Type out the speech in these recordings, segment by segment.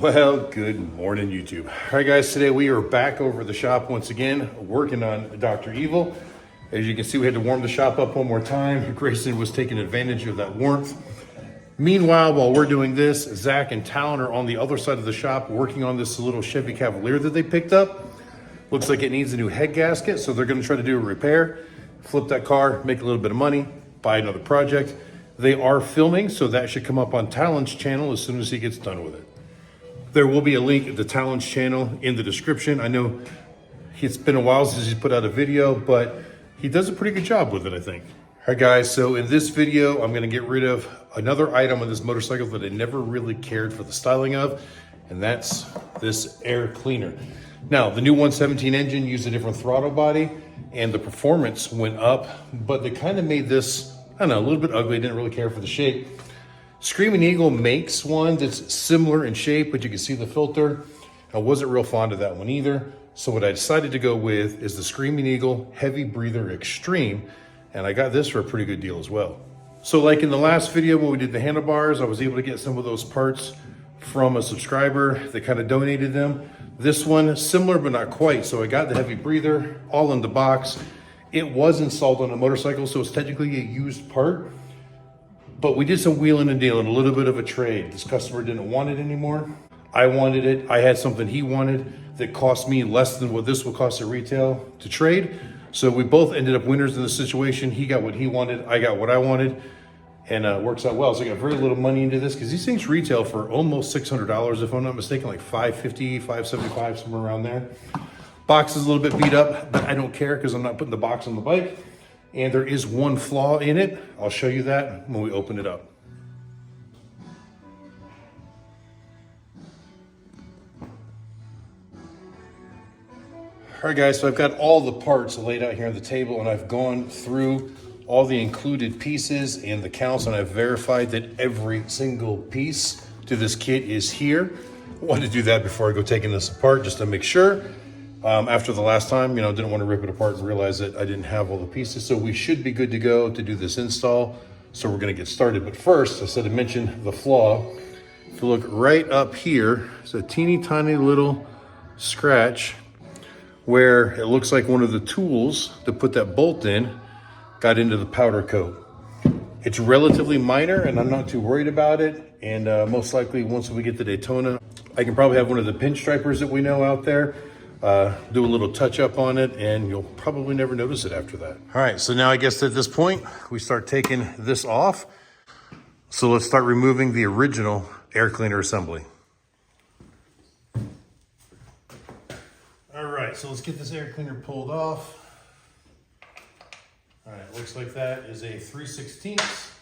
Well, good morning, YouTube. All right, guys, today we are back over the shop once again, working on Dr. Evil. As you can see, we had to warm the shop up one more time. Grayson was taking advantage of that warmth. Meanwhile, while we're doing this, Zach and Talon are on the other side of the shop working on this little Chevy Cavalier that they picked up. Looks like it needs a new head gasket, so they're gonna try to do a repair, flip that car, make a little bit of money, buy another project. They are filming, so that should come up on Talon's channel as soon as he gets done with it. There will be a link to Talon's channel in the description. I know it's been a while since he's put out a video, but he does a pretty good job with it, I think. All right, guys, so in this video, I'm gonna get rid of another item on this motorcycle that I never really cared for the styling of, and that's this air cleaner. Now, the new 117 engine used a different throttle body, and the performance went up, but they kind of made this, I don't know, a little bit ugly. I didn't really care for the shape. Screaming Eagle makes one that's similar in shape, but you can see the filter. I wasn't real fond of that one either. So what I decided to go with is the Screaming Eagle Heavy Breather Extreme, and I got this for a pretty good deal as well. So like in the last video when we did the handlebars, I was able to get some of those parts from a subscriber that kind of donated them. This one, similar but not quite. So I got the Heavy Breather all in the box. It was installed on a motorcycle, so it's technically a used part. But we did some wheeling and dealing, a little bit of a trade. This customer didn't want it anymore. I wanted it. I had something he wanted that cost me less than what this will cost at retail to trade. So we both ended up winners in the situation. He got what he wanted, I got what I wanted, and it works out well. So I got very little money into this because these things retail for almost $600, if I'm not mistaken, like $550, $575, somewhere around there. Box is a little bit beat up, but I don't care because I'm not putting the box on the bike. And there is one flaw in it. I'll show you that when we open it up. All right, guys, so I've got all the parts laid out here on the table, and I've gone through all the included pieces and the counts, and I've verified that every single piece to this kit is here. I wanted to do that before I go taking this apart just to make sure. After the last time, didn't want to rip it apart and realize that I didn't have all the pieces. So we should be good to go to do this install. So we're going to get started. But first, I said I mentioned the flaw. If you look right up here, it's a teeny tiny little scratch where it looks like one of the tools to put that bolt in got into the powder coat. It's relatively minor and I'm not too worried about it. And most likely once we get to Daytona, I can probably have one of the pinstripers that we know out there do a little touch up on it, and you'll probably never notice it after that. All right, so now I guess at this point, we start taking this off. So let's start removing the original air cleaner assembly. All right, so let's get this air cleaner pulled off. All right, looks like that is a 3/16.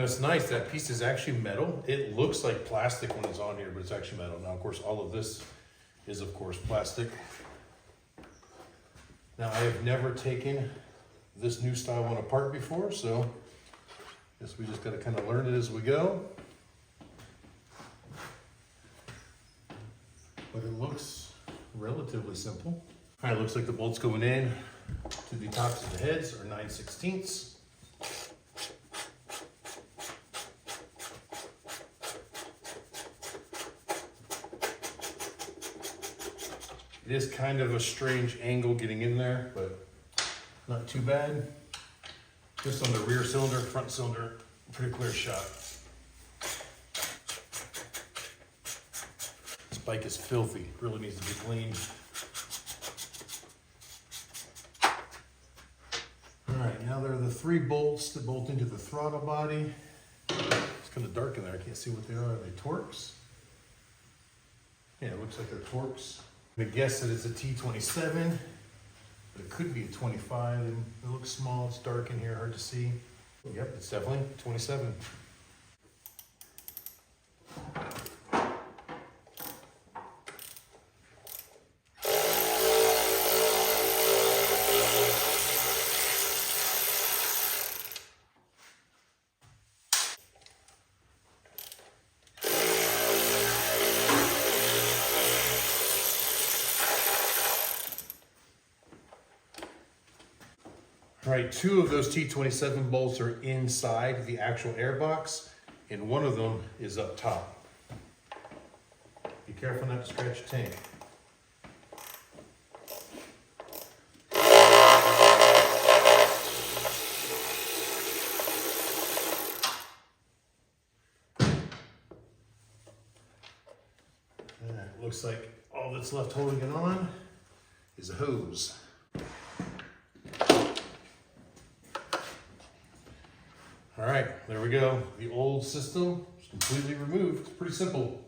It's nice, that piece is actually metal. It looks like plastic when it's on here, but it's actually metal. Now, of course, all of this is, of course, plastic. Now, I have never taken this new style one apart before, so I guess we just got to kind of learn it as we go. But it looks relatively simple. All right, looks like the bolts going in to the tops of the heads are 9/16. It is kind of a strange angle getting in there, but not too bad. Just on the rear cylinder, front cylinder, pretty clear shot. This bike is filthy, really needs to be cleaned. All right, now there are the 3 bolts that bolt into the throttle body. It's kind of dark in there, I can't see what they are. Are they Torx? Yeah, it looks like they're Torx. I'm gonna guess that it's a T27, but it could be a 25. It looks small, it's dark in here, hard to see. Yep, it's definitely 27. right, 2 of those T27 bolts are inside the actual air box, and 1 of them is up top. Be careful not to scratch your tank. Looks like all that's left holding it on is a hose. All right, there we go. The old system is completely removed. It's pretty simple.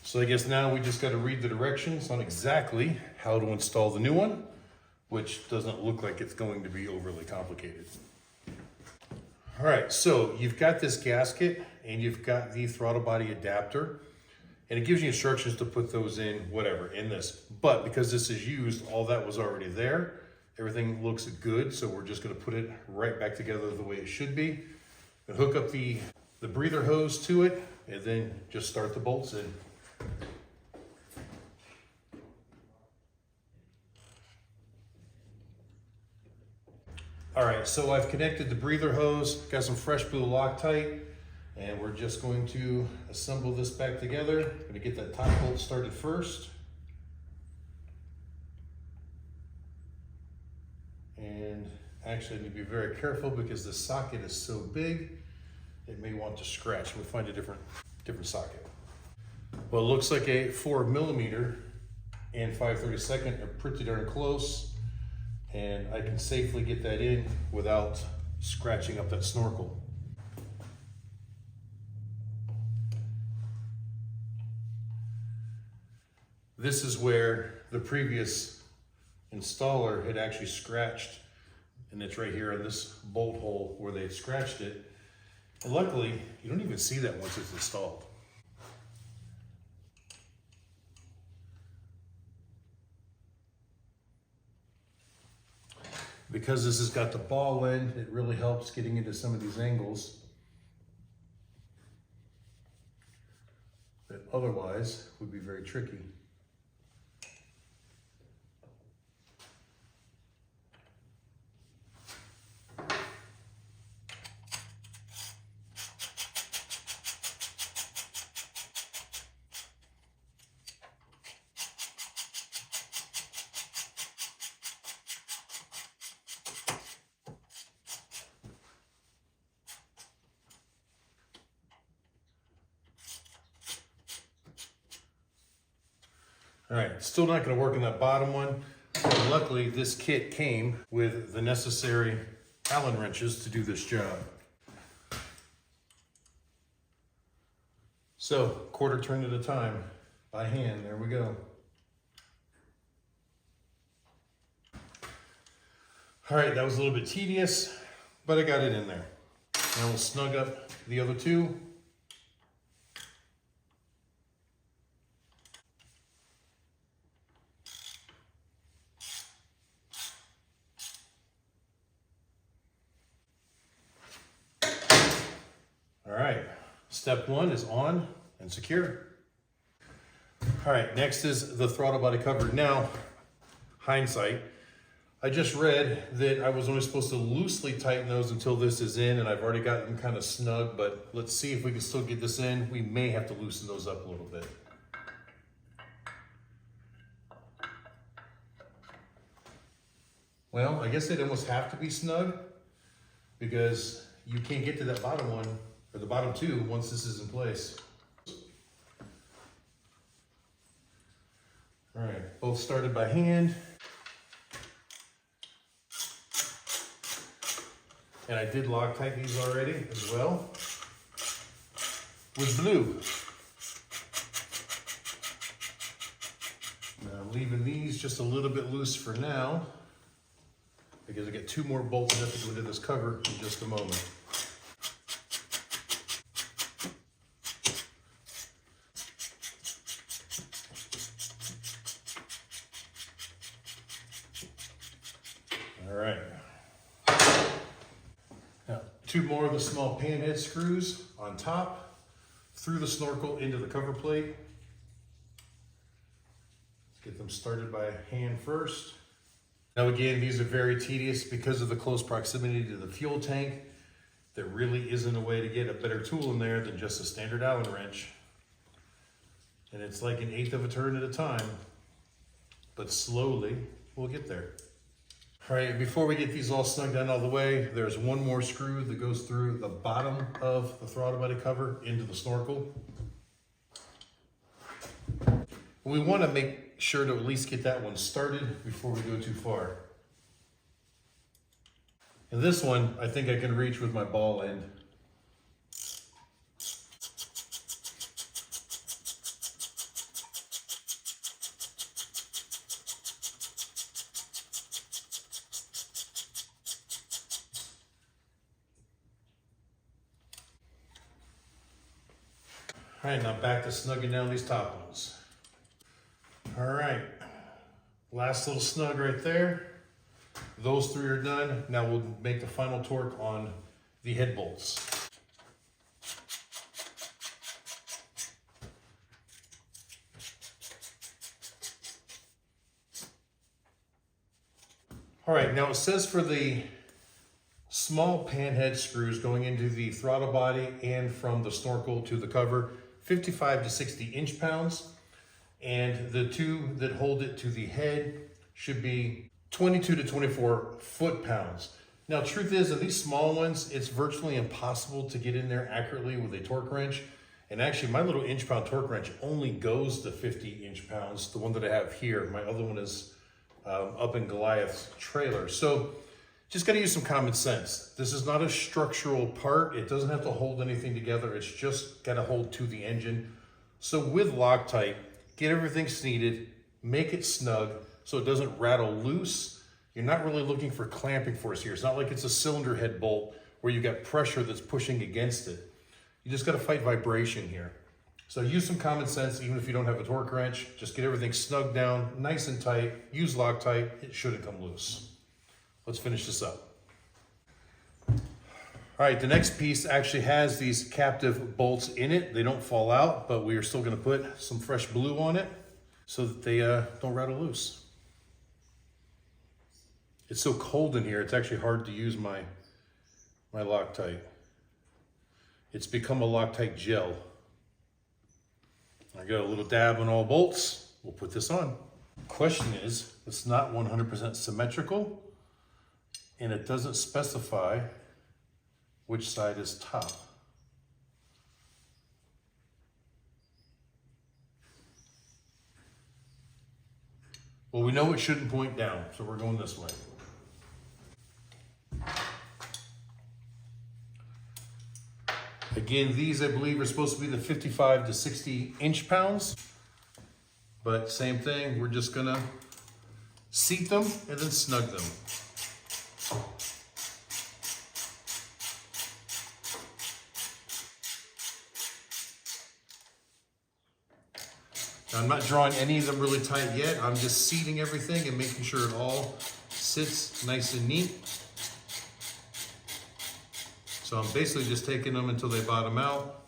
So I guess now we just got to read the directions on exactly how to install the new one, which doesn't look like it's going to be overly complicated. All right, so you've got this gasket and you've got the throttle body adapter. And it gives you instructions to put those in, whatever, in this. But because this is used, all that was already there. Everything looks good, so we're just gonna put it right back together the way it should be. And hook up the breather hose to it, and then just start the bolts in. All right, so I've connected the breather hose, got some fresh blue Loctite, and we're just going to assemble this back together. I'm gonna get that top bolt started first. And actually I need to be very careful because the socket is so big, it may want to scratch. We'll find a different socket. Well, it looks like a 4mm and 5/32 are pretty darn close, and I can safely get that in without scratching up that snorkel. This is where the previous installer had actually scratched, and it's right here in this bolt hole where they had scratched it. And luckily, you don't even see that once it's installed. Because this has got the ball end, it really helps getting into some of these angles that otherwise would be very tricky. All right, still not gonna work on that bottom one. But luckily, this kit came with the necessary Allen wrenches to do this job. So, quarter turn at a time, by hand, there we go. All right, that was a little bit tedious, but I got it in there. Now we'll snug up the other 2. All right, step 1 is on and secure. All right, next is the throttle body cover. Now, hindsight, I just read that I was only supposed to loosely tighten those until this is in, and I've already got them kind of snug, but let's see if we can still get this in. We may have to loosen those up a little bit. Well, I guess they'd almost have to be snug because you can't get to that bottom one, or the bottom 2, once this is in place. All right, both started by hand. And I did Loctite these already as well with blue. Now I'm leaving these just a little bit loose for now because I get 2 more bolts that have to go into this cover in just a moment. All right. Now, 2 more of the small panhead screws on top, through the snorkel into the cover plate. Let's get them started by hand first. Now again, these are very tedious because of the close proximity to the fuel tank. There really isn't a way to get a better tool in there than just a standard Allen wrench. And it's like an eighth of a turn at a time, but slowly we'll get there. All right, before we get these all snug down all the way, there's one more screw that goes through the bottom of the throttle body cover into the snorkel. We want to make sure to at least get that one started before we go too far. And this one, I think I can reach with my ball end. All right, now back to snugging down these top ones. All right, last little snug right there. Those three are done. Now we'll make the final torque on the head bolts. All right, now it says for the small pan head screws going into the throttle body and from the snorkel to the cover, 55 to 60 inch-pounds. And the two that hold it to the head should be 22 to 24 foot-pounds. Now, truth is, in these small ones, it's virtually impossible to get in there accurately with a torque wrench. And actually, my little inch-pound torque wrench only goes to 50 inch-pounds, the one that I have here. My other one is up in Goliath's trailer. So just gotta use some common sense. This is not a structural part. It doesn't have to hold anything together. It's just gotta hold to the engine. So with Loctite, get everything seated, make it snug so it doesn't rattle loose. You're not really looking for clamping force here. It's not like it's a cylinder head bolt where you got pressure that's pushing against it. You just gotta fight vibration here. So use some common sense, even if you don't have a torque wrench. Just get everything snugged down, nice and tight. Use Loctite, it shouldn't come loose. Let's finish this up. All right, the next piece actually has these captive bolts in it. They don't fall out, but we are still gonna put some fresh blue on it so that they don't rattle loose. It's so cold in here, it's actually hard to use my Loctite. It's become a Loctite gel. I got a little dab on all bolts. We'll put this on. Question is, it's not 100% symmetrical, and it doesn't specify which side is top. Well, we know it shouldn't point down, so we're going this way. Again, these I believe are supposed to be the 55 to 60 inch-pounds, but same thing, we're just gonna seat them and then snug them. Now, I'm not drawing any of them really tight yet. I'm just seating everything and making sure it all sits nice and neat. So I'm basically just taking them until they bottom out.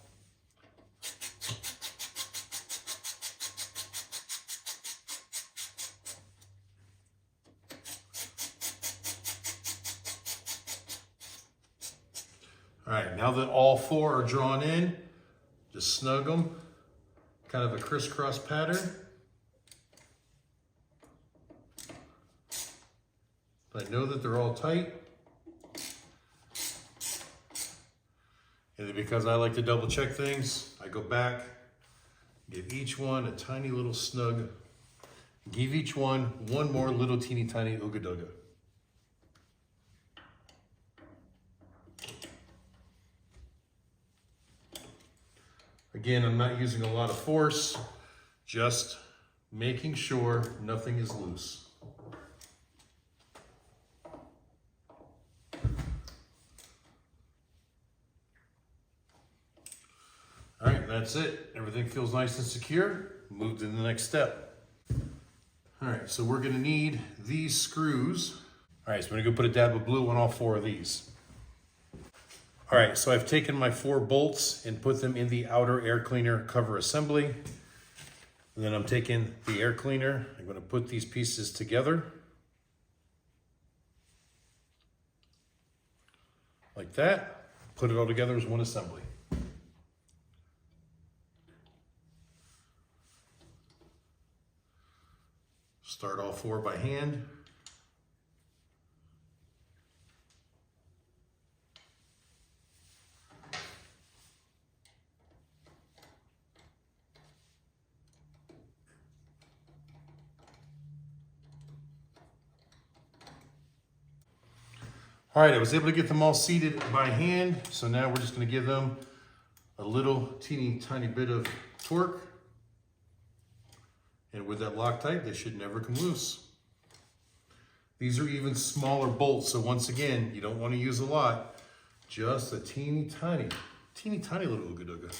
All right, now that all four are drawn in, just snug them, kind of a crisscross pattern. I know that they're all tight. And then because I like to double check things, I go back, give each one a tiny little snug, give each one one more little teeny tiny ooga dooga. Again, I'm not using a lot of force, just making sure nothing is loose. All right, that's it. Everything feels nice and secure. Move to the next step. All right, so we're gonna need these screws. All right, so we're gonna go put a dab of blue on all four of these. All right, so I've taken my 4 bolts and put them in the outer air cleaner cover assembly. And then I'm taking the air cleaner. I'm gonna put these pieces together. like that. Put it all together as one assembly. Start all 4 by hand. All right, I was able to get them all seated by hand. So now we're just gonna give them a little teeny tiny bit of torque. And with that Loctite, they should never come loose. These are even smaller bolts. So once again, you don't want to use a lot, just a teeny tiny little ooga dooga,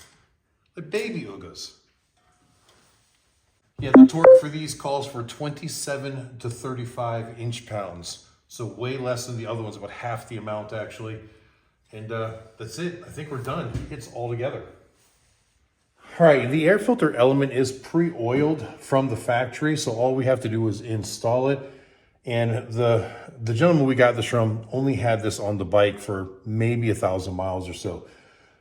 like baby oogas. Yeah, the torque for these calls for 27 to 35 inch-pounds. So way less than the other ones, about half the amount actually. And that's it. I think we're done. It's all together. All right, the air filter element is pre-oiled from the factory, so all we have to do is install it. And the gentleman we got this from only had this on the bike for maybe 1,000 miles or so.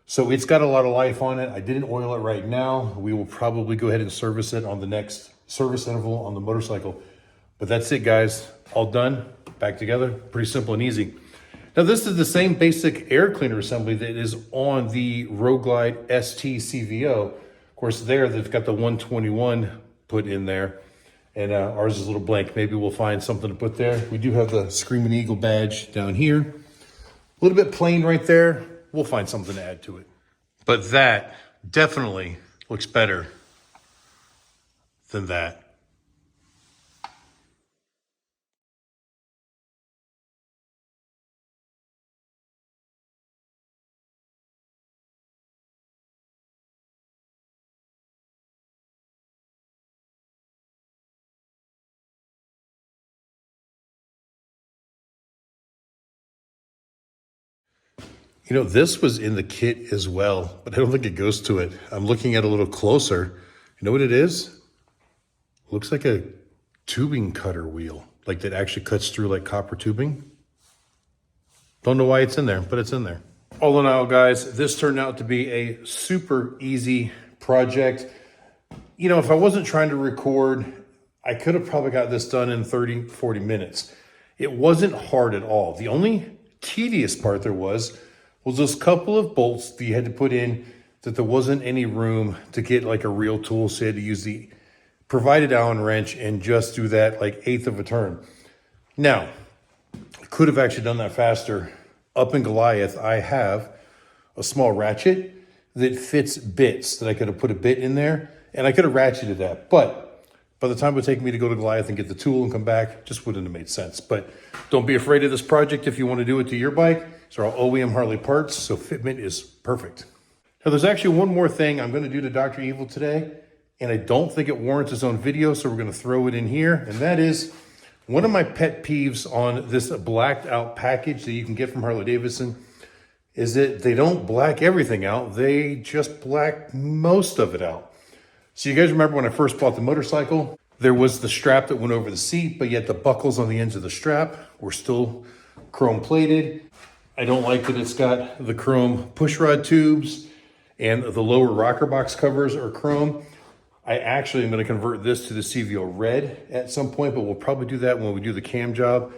So it's got a lot of life on it. I didn't oil it right now. We will probably go ahead and service it on the next service interval on the motorcycle. But that's it, guys. All done, back together. Pretty simple and easy. Now, this is the same basic air cleaner assembly that is on the Road Glide ST CVO. Of course, there they've got the 121 put in there, and ours is a little blank. Maybe we'll find something to put there. We do have the Screaming Eagle badge down here. A little bit plain right there. We'll find something to add to it. But that definitely looks better than that. You know, this was in the kit as well, but I don't think it goes to it. I'm looking at it a little closer. You know what it is? Looks like a tubing cutter wheel, like that actually cuts through like copper tubing. Don't know why it's in there, but it's in there. All in all, guys, this turned out to be a super easy project. You know, if I wasn't trying to record, I could have probably got this done in 30, 40 minutes. It wasn't hard at all. The only tedious part there was those couple of bolts that you had to put in that there wasn't any room to get like a real tool. So you had to use the provided Allen wrench and just do that like 1/8 of a turn. Now, I could have actually done that faster. Up in Goliath, I have a small ratchet that fits bits that I could have put a bit in there and I could have ratcheted that. But by the time it would take me to go to Goliath and get the tool and come back, just wouldn't have made sense. But don't be afraid of this project if you want to do it to your bike. These are all OEM Harley parts, so fitment is perfect. Now, there's actually one more thing I'm going to do to Dr. Evil today, and I don't think it warrants its own video, so we're going to throw it in here. And that is one of my pet peeves on this blacked out package that you can get from Harley Davidson is that they don't black everything out. They just black most of it out. So you guys remember when I first bought the motorcycle, there was the strap that went over the seat, but yet the buckles on the ends of the strap were still chrome plated. I don't like that it's got the chrome pushrod tubes and the lower rocker box covers are chrome. I actually am going to convert this to the CVO red at some point, but we'll probably do that when we do the cam job.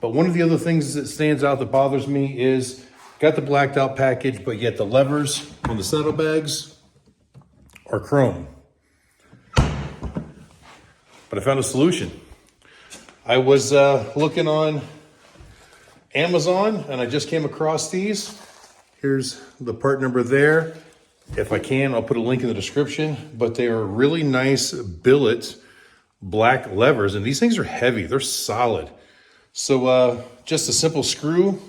But one of the other things that stands out that bothers me is got the blacked out package, but yet the levers on the saddlebags are chrome. But I found a solution. I was looking on Amazon and I just came across these. Here's the part number there. If I can, I'll put a link in the description, but they are really nice billet black levers. And these things are heavy, they're solid. So just a simple screw. I'm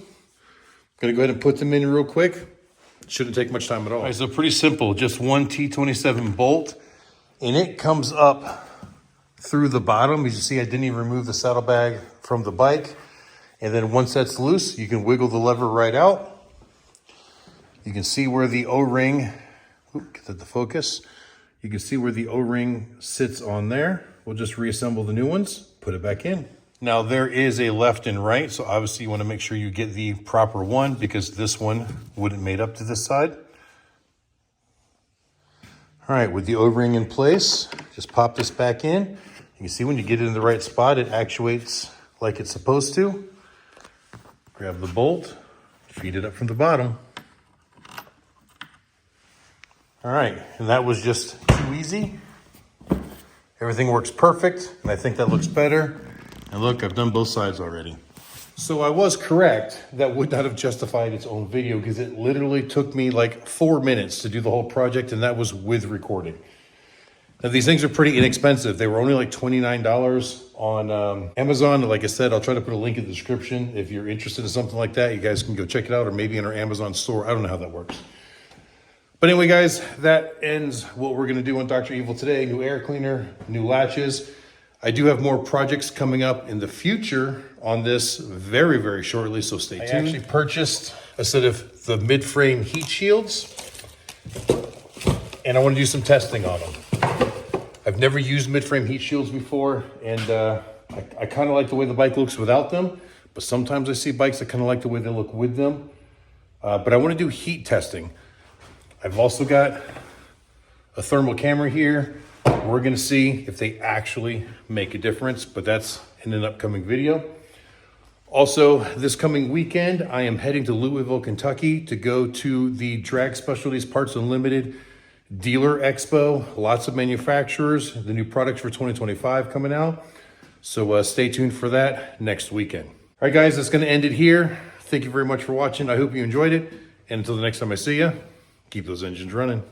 gonna go ahead and put them in real quick. Shouldn't take much time at all. All right, so pretty simple, just one T27 bolt and it comes up through the bottom. As you see, I didn't even remove the saddlebag from the bike. And then once that's loose, you can wiggle the lever right out. You can see where the O-ring, get that to focus. You can see where the O-ring sits on there. We'll just reassemble the new ones, put it back in. Now there is a left and right, so obviously you want to make sure you get the proper one because this one wouldn't mate up to this side. All right, with the O-ring in place, just pop this back in. You can see when you get it in the right spot, it actuates like it's supposed to. Grab the bolt, feed it up from the bottom. All right, and that was just too easy. Everything works perfect, and I think that looks better. And look, I've done both sides already. So I was correct. That would not have justified its own video because it literally took me like 4 minutes to do the whole project, and that was with recording. Now these things are pretty inexpensive. They were only like $29 on Amazon. Like I said, I'll try to put a link in the description. If you're interested in something like that, you guys can go check it out, or maybe in our Amazon store. I don't know how that works. But anyway, guys, that ends what we're gonna do on Dr. Evil today. New air cleaner, new latches. I do have more projects coming up in the future on this very, very shortly, so stay tuned. I actually purchased a set of the mid-frame heat shields, and I want to do some testing on them. I've never used mid-frame heat shields before, and I kind of like the way the bike looks without them, but sometimes I see bikes that kind of like the way they look with them. But I want to do heat testing. I've also got a thermal camera here. We're gonna see if they actually make a difference, but that's in an upcoming video. Also, this coming weekend, I am heading to Louisville, Kentucky to go to the Drag Specialties Parts Unlimited Dealer Expo. Lots of manufacturers, the new products for 2025 coming out. So stay tuned for that next weekend. All right, guys, that's gonna end it here. Thank you very much for watching. I hope you enjoyed it. And until the next time I see you, keep those engines running.